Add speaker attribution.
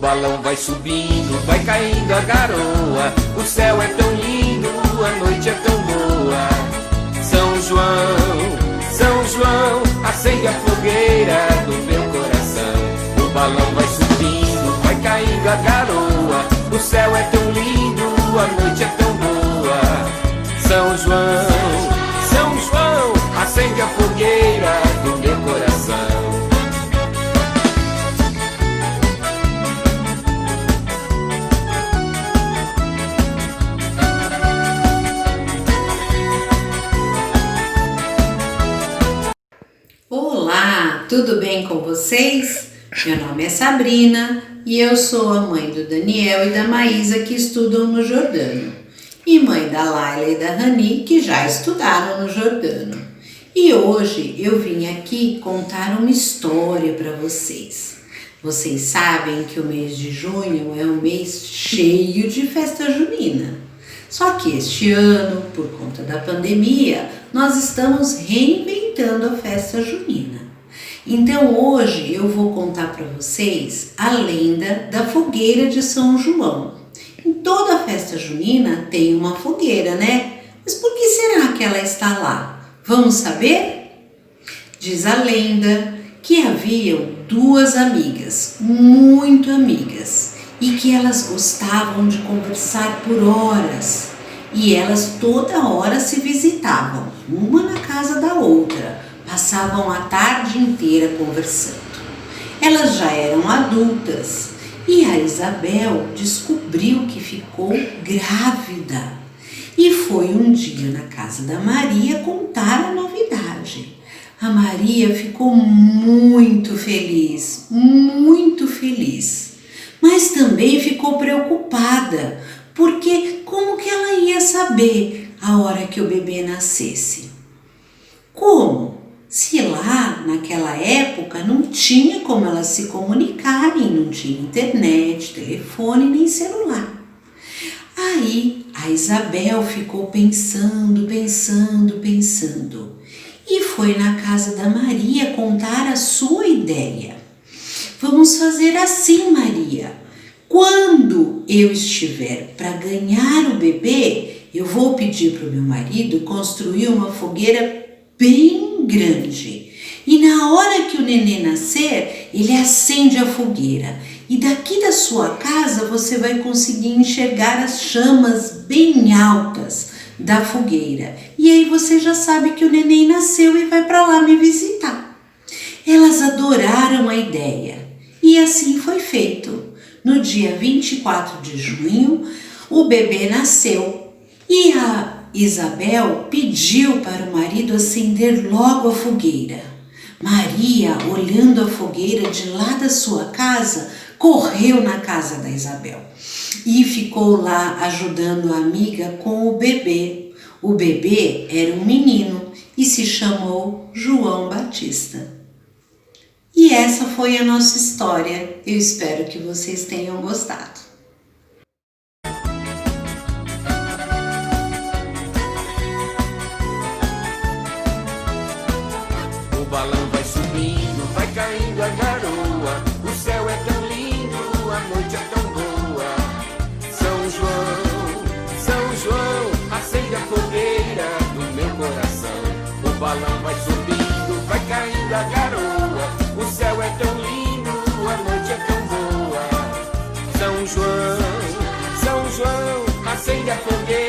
Speaker 1: balão vai subindo, vai caindo a garoa. O céu é tão lindo, a noite é tão boa. São João, acende a fogueira do meu coração. O balão vai subindo, vai caindo a garoa. O céu é tão lindo, a noite é tão boa. São João, acende a fogueira do meu coração.
Speaker 2: Olá, tudo bem com vocês? Meu nome é Sabrina e eu sou a mãe do Daniel e da Maísa que estudam no Jordano e mãe da Laila e da Rani que já estudaram no Jordano. E hoje eu vim aqui contar uma história para vocês. Vocês sabem que o mês de junho é um mês cheio de festa junina. Só que este ano, por conta da pandemia, nós estamos reinventando a festa junina. Então hoje eu vou contar para vocês a lenda da fogueira de São João. Em toda festa junina tem uma fogueira, né? Mas por que será que ela está lá? Vamos saber? Diz a lenda que haviam duas amigas, muito amigas, e que elas gostavam de conversar por horas. E elas toda hora se visitavam, uma na casa da outra, passavam a tarde inteira conversando. Elas já eram adultas e a Isabel descobriu que ficou grávida. E foi um dia na casa da Maria contar a novidade. A Maria ficou muito feliz, mas também ficou preocupada, porque como que ela ia saber a hora que o bebê nascesse? Como? Se lá naquela época não tinha como elas se comunicarem, não tinha internet, telefone nem celular. Aí a Isabel ficou pensando e foi na casa da Maria contar a sua ideia. Vamos fazer assim, Maria. Quando eu estiver para ganhar o bebê, eu vou pedir para o meu marido construir uma fogueira bem grande. E na hora que o nenê nascer, ele acende a fogueira. E daqui da sua casa você vai conseguir enxergar as chamas bem altas da fogueira. E aí você já sabe que o neném nasceu e vai para lá me visitar. Elas adoraram a ideia. E assim foi feito. No dia 24 de junho, o bebê nasceu e a Isabel pediu para o marido acender logo a fogueira. Maria, olhando a fogueira de lá da sua casa, correu na casa da Isabel e ficou lá ajudando a amiga com o bebê. O bebê era um menino e se chamou João Batista. E essa foi a nossa história. Eu espero que vocês tenham gostado.
Speaker 1: O balão vai subindo, vai caindo a garoa. O céu é tão lindo, a noite é tão boa. São João, acende a fogueira do meu coração. O balão vai subindo, vai caindo a garoa. O céu é tão lindo, a noite é tão boa. São João, acende a fogueira.